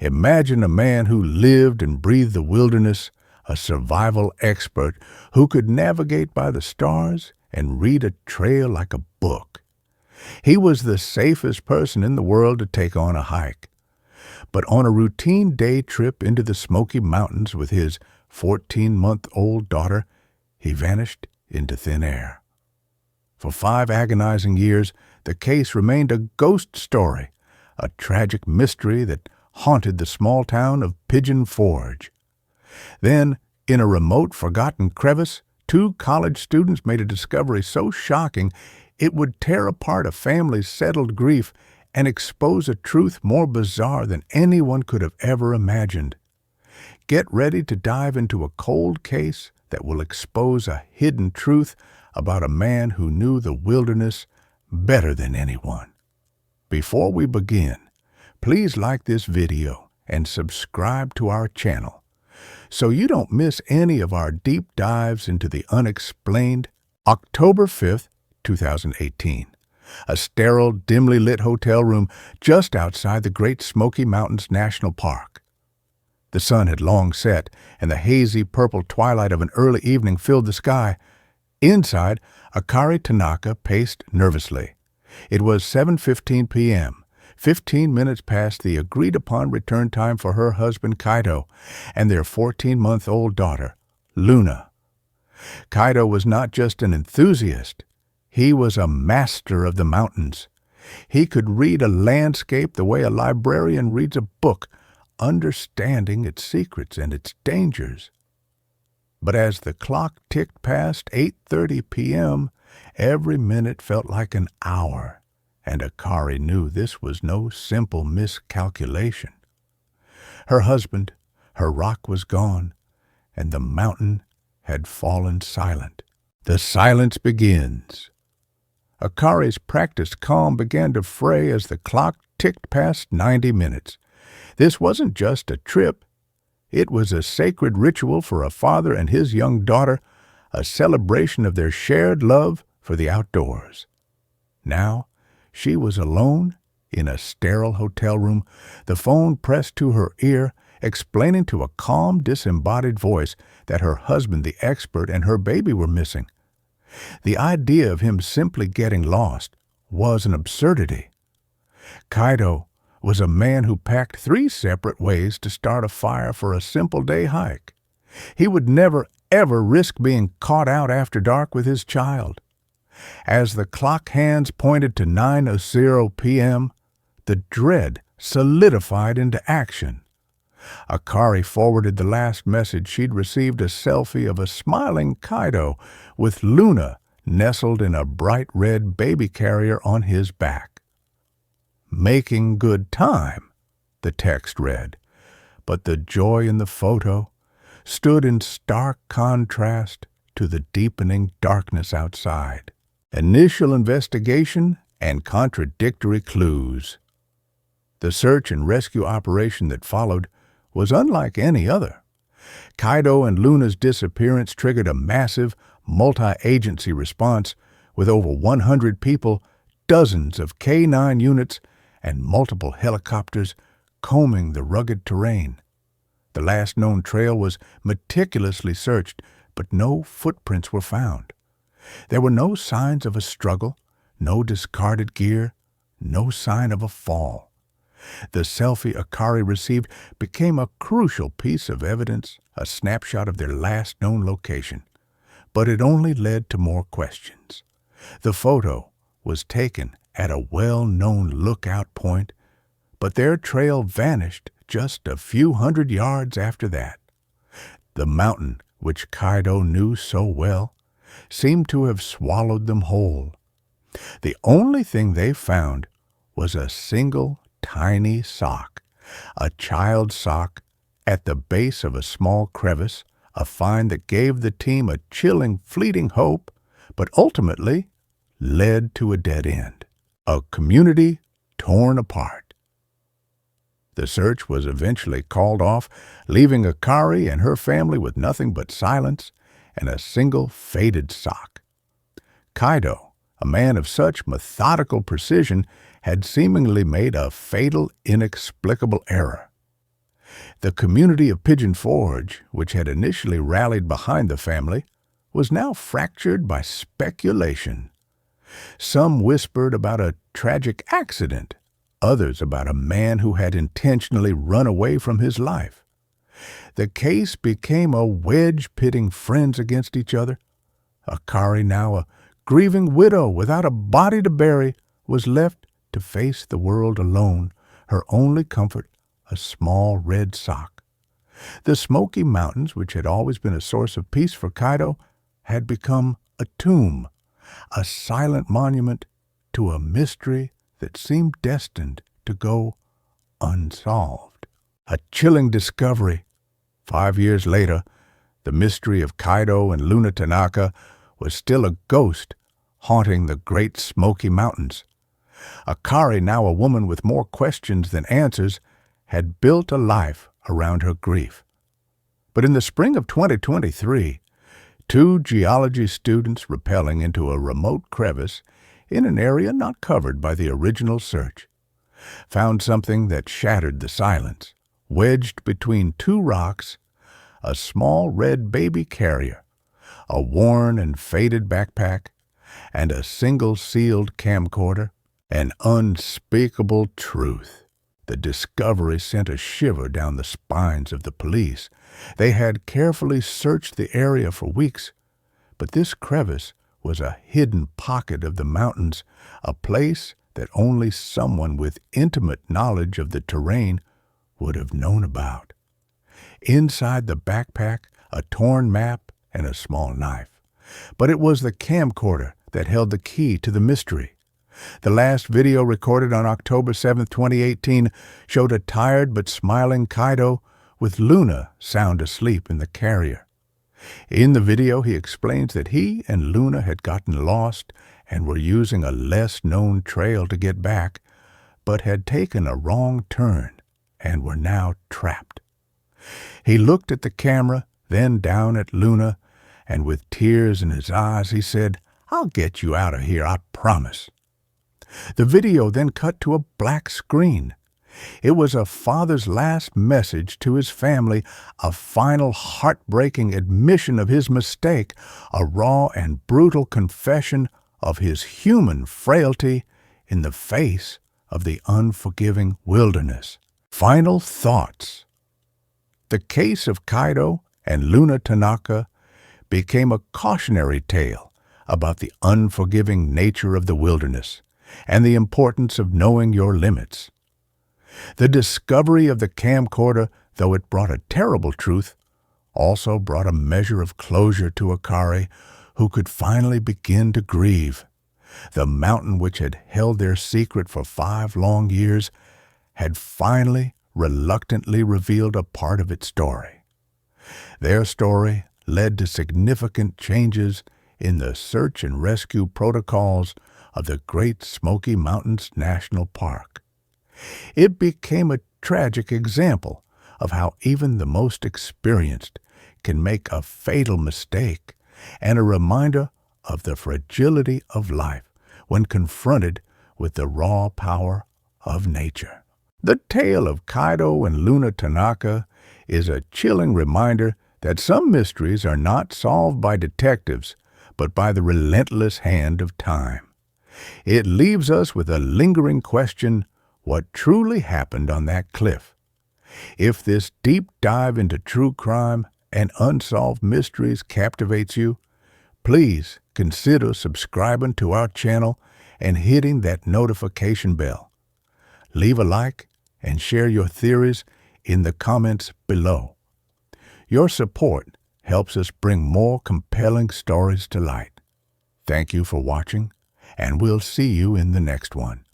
Imagine a man who lived and breathed the wilderness, a survival expert who could navigate by the stars and read a trail like a book. He was the safest person in the world to take on a hike. But on a routine day trip into the Smoky Mountains with his 14-month-old daughter, he vanished into thin air. For 5 agonizing years, the case remained a ghost story, a tragic mystery that haunted the small town of Pigeon Forge. Then, in a remote, forgotten crevice, 2 college students made a discovery so shocking it would tear apart a family's settled grief and expose a truth more bizarre than anyone could have ever imagined. Get ready to dive into a cold case that will expose a hidden truth about a man who knew the wilderness better than anyone. Before we begin, please like this video and subscribe to our channel so you don't miss any of our deep dives into the unexplained. October 5th, 2018. A sterile, dimly lit hotel room just outside the Great Smoky Mountains National Park. The sun had long set, and the hazy purple twilight of an early evening filled the sky. Inside, Akari Tanaka paced nervously. It was 7:15 p.m., 15 minutes past the agreed-upon return time for her husband Kaido and their 14-month-old daughter, Luna. Kaido was not just an enthusiast. He was a master of the mountains. He could read a landscape the way a librarian reads a book, understanding its secrets and its dangers. But as the clock ticked past 8:30 p.m., every minute felt like an hour, and Akari knew this was no simple miscalculation. Her husband, her rock was gone, and the mountain had fallen silent. The silence begins. Akari's practiced calm began to fray as the clock ticked past 90 minutes. This wasn't just a trip. It was a sacred ritual for a father and his young daughter, a celebration of their shared love for the outdoors. Now, she was alone in a sterile hotel room, the phone pressed to her ear, explaining to a calm, disembodied voice that her husband, the expert, and her baby were missing. The idea of him simply getting lost was an absurdity. Kaido was a man who packed 3 separate ways to start a fire for a simple day hike. He would never, ever risk being caught out after dark with his child. As the clock hands pointed to 9:00 p.m., the dread solidified into action. Akari forwarded the last message she'd received, a selfie of a smiling Kaido with Luna nestled in a bright red baby carrier on his back. "Making good time," the text read, but the joy in the photo stood in stark contrast to the deepening darkness outside. Initial investigation and contradictory clues. The search and rescue operation that followed was unlike any other. Kaido and Luna's disappearance triggered a massive, multi-agency response with over 100 people, dozens of K-9 units, and multiple helicopters combing the rugged terrain. The last known trail was meticulously searched, but no footprints were found. There were no signs of a struggle, no discarded gear, no sign of a fall. The selfie Akari received became a crucial piece of evidence, a snapshot of their last known location. But it only led to more questions. The photo was taken at a well-known lookout point, but their trail vanished just a few hundred yards after that. The mountain, which Kaido knew so well, seemed to have swallowed them whole. The only thing they found was a single tiny sock, a child's sock, at the base of a small crevice, a find that gave the team a chilling, fleeting hope, but ultimately led to a dead end. A community torn apart. The search was eventually called off, leaving Akari and her family with nothing but silence and a single faded sock. Kaido, a man of such methodical precision, had seemingly made a fatal, inexplicable error. The community of Pigeon Forge, which had initially rallied behind the family, was now fractured by speculation. Some whispered about a tragic accident, others about a man who had intentionally run away from his life. The case became a wedge pitting friends against each other. Akari, now a grieving widow without a body to bury, was left to face the world alone, her only comfort a small red sock. The Smoky Mountains, which had always been a source of peace for Kaido, had become a tomb, a silent monument to a mystery that seemed destined to go unsolved. A chilling discovery. 5 years later, the mystery of Kaido and Luna Tanaka was still a ghost haunting the Great Smoky Mountains. Akari, now a woman with more questions than answers, had built a life around her grief. But in the spring of 2023, 2 geology students rappelling into a remote crevice in an area not covered by the original search found something that shattered the silence. Wedged between 2 rocks, a small red baby carrier, a worn and faded backpack, and a single sealed camcorder. An unspeakable truth. The discovery sent a shiver down the spines of the police. They had carefully searched the area for weeks, but this crevice was a hidden pocket of the mountains, a place that only someone with intimate knowledge of the terrain would have known about. Inside the backpack, a torn map and a small knife. But it was the camcorder that held the key to the mystery. The last video, recorded on October 7, 2018, showed a tired but smiling Kaido with Luna sound asleep in the carrier. In the video, he explains that he and Luna had gotten lost and were using a less-known trail to get back, but had taken a wrong turn and were now trapped. He looked at the camera, then down at Luna, and with tears in his eyes, he said, "I'll get you out of here, I promise." The video then cut to a black screen. It was a father's last message to his family, a final heartbreaking admission of his mistake, a raw and brutal confession of his human frailty in the face of the unforgiving wilderness. Final thoughts. The case of Kaido and Luna Tanaka became a cautionary tale about the unforgiving nature of the wilderness and the importance of knowing your limits. The discovery of the camcorder, though it brought a terrible truth, also brought a measure of closure to Akari, who could finally begin to grieve. The mountain which had held their secret for 5 long years had finally, reluctantly revealed a part of its story. Their story led to significant changes in the search and rescue protocols of the Great Smoky Mountains National Park. It became a tragic example of how even the most experienced can make a fatal mistake, and a reminder of the fragility of life when confronted with the raw power of nature. The tale of Kaido and Luna Tanaka is a chilling reminder that some mysteries are not solved by detectives, but by the relentless hand of time. It leaves us with a lingering question: what truly happened on that cliff? If this deep dive into true crime and unsolved mysteries captivates you, please consider subscribing to our channel and hitting that notification bell. Leave a like and share your theories in the comments below. Your support helps us bring more compelling stories to light. Thank you for watching, and we'll see you in the next one.